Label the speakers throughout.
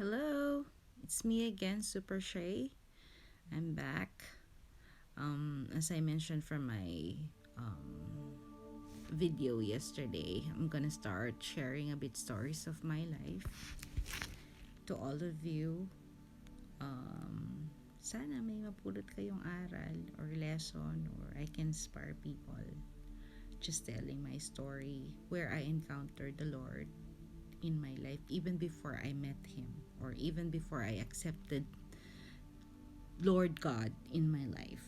Speaker 1: Hello, it's me again, Super Shay. I'm back. As I mentioned from my video yesterday, I'm gonna start sharing a bit stories of my life to all of you. Sana may mapulot kayong aral or lesson or I can inspire people just telling my story where I encountered the Lord in my life even before I met Him or even before I accepted Lord God in my life.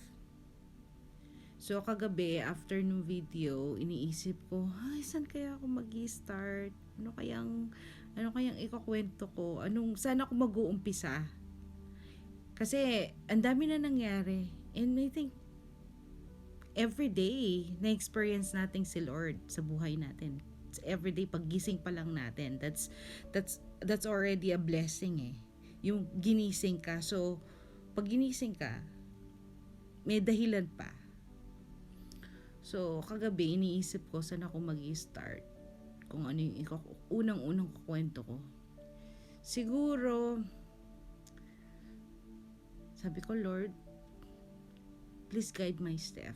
Speaker 1: So kagabi after nung video, iniisip ko, ay saan kaya ako mag-start? Ano kayang ikukwento ko? Saan ako mag-uumpisa? Kasi ang dami na nangyari. And I think every day na-experience natin si Lord sa buhay natin. It's every day paggising pa lang natin. That's already a blessing eh. Yung ginising ka. So pag ginising ka, may dahilan pa. So, kagabi, iniisip ko saan ako mag-start. Kung ano yung unang-unang kukwento ko. Siguro, sabi ko, Lord, please guide my step.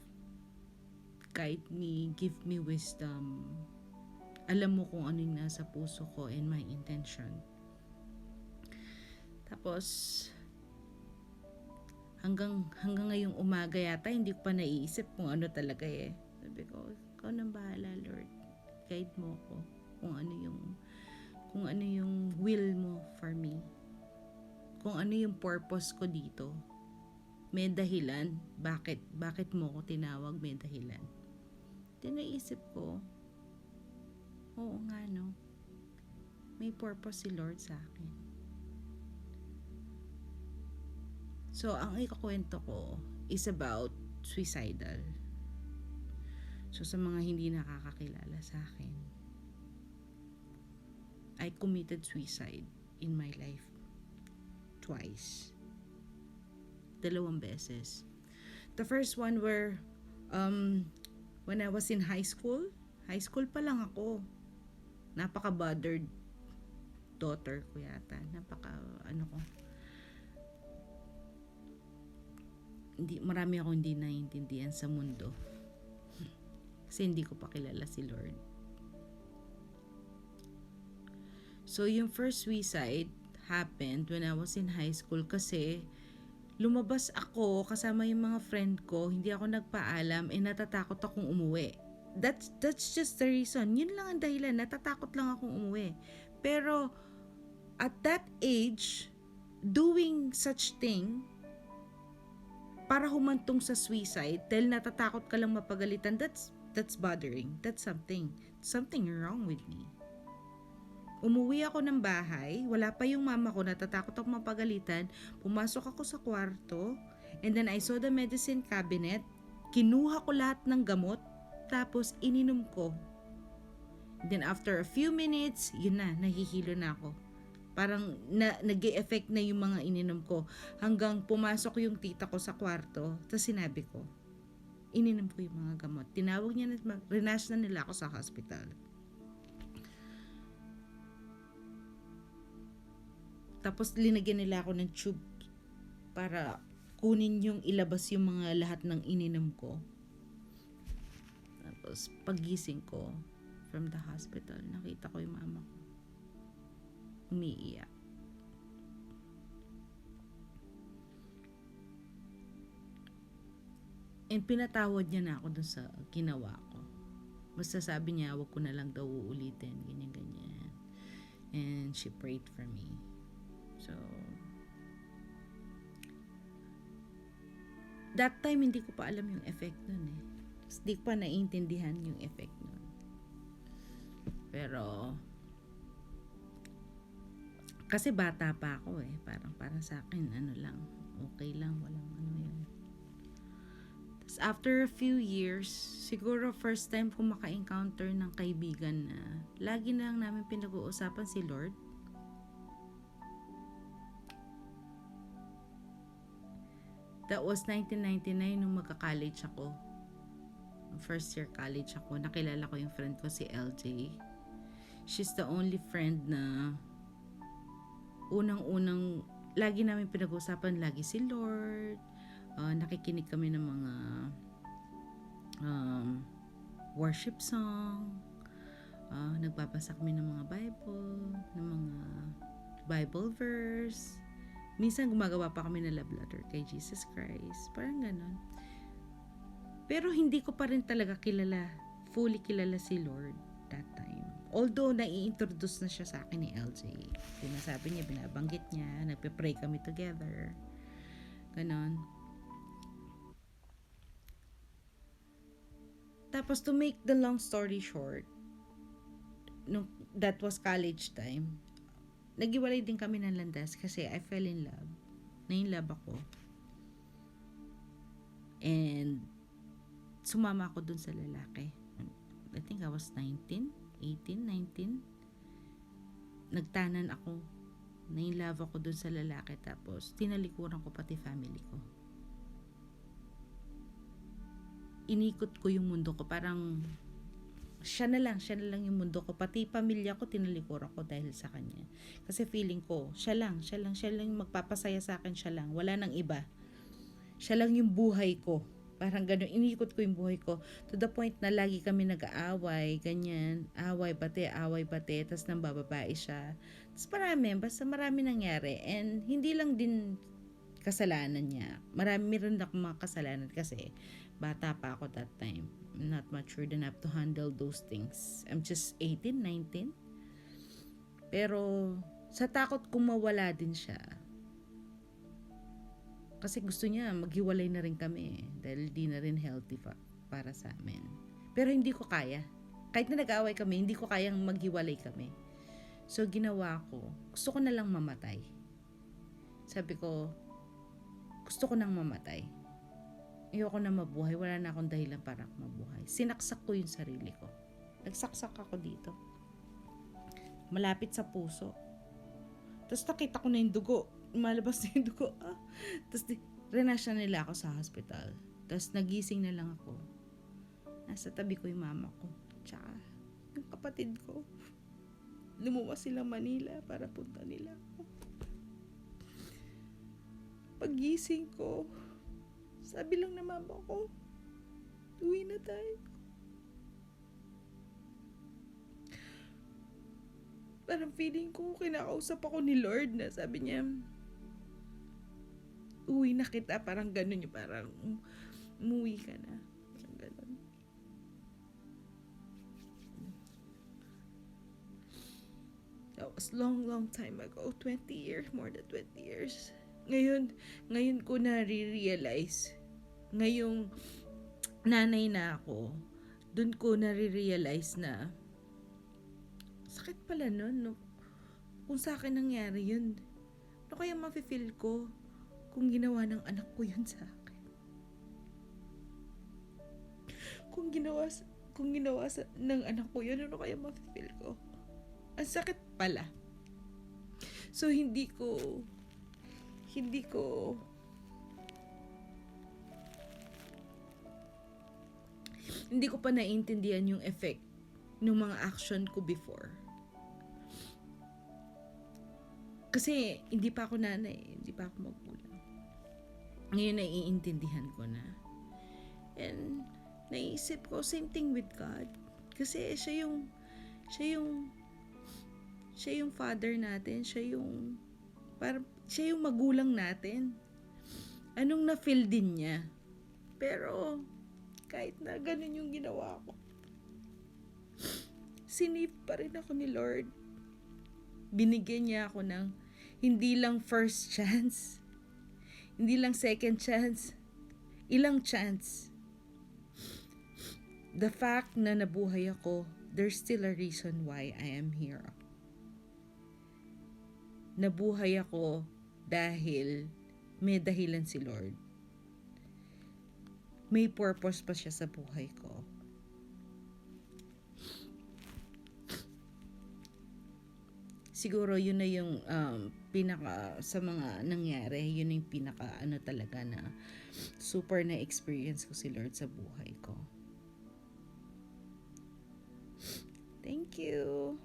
Speaker 1: Guide me, give me wisdom. Alam mo kung ano yung nasa puso ko and my intention. Tapos, hanggang ngayong umaga yata, hindi ko pa naiisip kung ano talaga eh. Sabi ko, ikaw nang bahala, Lord. Guide mo ko kung ano yung will mo for me. Kung ano yung purpose ko dito. May dahilan. Bakit mo ko tinawag? May dahilan. Tinaisip ko, oo nga no. May purpose si Lord sa akin. So, ang ikakwento ko is about suicidal. So, sa mga hindi nakakakilala sa akin, I committed suicide in my life twice. 2 beses. The first one were when I was in high school. High school pa lang ako. Napaka-bothered daughter ko yata. Marami ako hindi naiintindihan sa mundo. Kasi hindi ko pa kilala si Lord. So, yung first suicide happened when I was in high school kasi lumabas ako kasama yung mga friend ko, hindi ako nagpaalam, natatakot akong umuwi. That's just the reason. Yun lang ang dahilan, natatakot lang akong umuwi. Pero, at that age, doing such thing, para humantong sa suicide, dahil natatakot ka lang mapagalitan, that's bothering. That's something wrong with me. Umuwi ako ng bahay, wala pa yung mama ko, natatakot ako mapagalitan, pumasok ako sa kwarto, and then I saw the medicine cabinet, kinuha ko lahat ng gamot, tapos ininom ko. Then after a few minutes, yun na, nahihilo na ako. Parang nag-e-effect na yung mga ininom ko. Hanggang pumasok yung tita ko sa kwarto, tapos sinabi ko, ininom ko yung mga gamot. Tinawag niya na, renash na nila ako sa hospital. Tapos linagyan nila ako ng tube para kunin yung ilabas yung mga lahat ng ininom ko. Tapos paggising ko from the hospital, nakita ko yung mama ko. Umiiyak. And pinatawad niya na ako dun sa ginawa ko. Basta sabi niya, wag ko na lang daw uulitin, ganyan. And she prayed for me. So, that time hindi ko pa alam yung effect nun eh. Hindi ko pa naiintindihan yung effect nun. Pero, kasi bata pa ako eh. Parang sa akin, okay lang, walang yun. Tapos after a few years, siguro first time ko maka-encounter ng kaibigan na lagi na lang namin pinag-uusapan si Lord. That was 1999 nung magka-college ako. First year college ako. Nakilala ko yung friend ko si LJ. She's the only friend na unang-unang, lagi namin pinag-usapan lagi si Lord. Nakikinig kami ng mga um, worship song. Nagbabasa kami ng mga Bible verse. Minsan gumagawa pa kami ng love letter kay Jesus Christ. Parang ganon. Pero hindi ko pa rin talaga fully kilala si Lord that time. Although, nai-introduce na siya sa akin ni LJ. Sinasabi niya, binabanggit niya, nagpe-pray kami together. Ganon. Tapos, to make the long story short, that was college time, nagiwalay din kami ng landas kasi I fell in love. Na-in-love ako. And, sumama ako dun sa lalaki. I think I was 19. Nagtanan ako. Na-in-love ako dun sa lalaki. Tapos, tinalikuran ko pati family ko. Inikot ko yung mundo ko. Parang, siya na lang yung mundo ko. Pati pamilya ko, tinalikuran ko dahil sa kanya. Kasi feeling ko, siya lang yung magpapasaya sa akin, siya lang. Wala nang iba. Siya lang yung buhay ko. Parang gano'n, inikot ko yung buhay ko. To the point na lagi kami nag-aaway, ganyan. Away bate. Tapos nang bababae siya. Tapos marami nangyari. And hindi lang din kasalanan niya. Marami rin akong mga kasalanan kasi bata pa ako that time. I'm not matured enough to handle those things. I'm just 18, 19. Pero sa takot kong mawala din siya, kasi gusto niya maghiwalay na rin kami dahil di na rin healthy para sa amin. Pero hindi ko kaya. Kahit na nag-away kami, hindi ko kayang maghiwalay kami. So ginawa ko, gusto ko na lang mamatay. Sabi ko, gusto ko nang mamatay. Ayoko na mabuhay, wala na akong dahilan para mabuhay. Sinaksak ko yung sarili ko. Nagsaksak ako dito. Malapit sa puso. Tapos nakita ko na yung dugo. Malabas na yung dugo. Tapos renasya nila ako sa hospital. Tapos nagising na lang ako. Nasa tabi ko yung mama ko. Tsaka yung kapatid ko. Lumuwas silang Manila para punta nila ako. Pagising ko, sabi lang na mama ko, uwi na tayo. Parang feeling ko, kinakausap ako ni Lord na sabi niya, uwi na kita, parang ganun yung parang umuwi ka na. Parang ganun. That was long time ago. 20 years, more than 20 years. Ngayon ko na-realize, ngayong nanay na ako, dun ko na-realize na, sakit pala nun, no? Kung sa akin nangyari yun, ano kaya mafe-feel ko kung ginawa ng anak ko yun sa akin? Kung ginawa ng anak ko yun, ano kaya mafe-feel ko? Ang sakit pala. So, hindi ko pa naiintindihan yung effect ng mga action ko before. Kasi hindi pa ako nanay, hindi pa ako magulang. Ngayon naiintindihan ko na. And naisip ko, same thing with God. Kasi siya yung father natin, siya yung magulang natin. Anong na-feel din niya. Pero kahit na ganun yung ginawa ko, sinave pa rin ako ni Lord. Binigyan niya ako ng hindi lang first chance, hindi lang second chance, ilang chance. The fact na nabuhay ako, there's still a reason why I am here. Nabuhay ako dahil may dahilan si Lord. May purpose pa siya sa buhay ko. Siguro yun na yung pinaka sa mga nangyari, yun yung pinaka talaga na super na experience ko si Lord sa buhay ko. Thank you.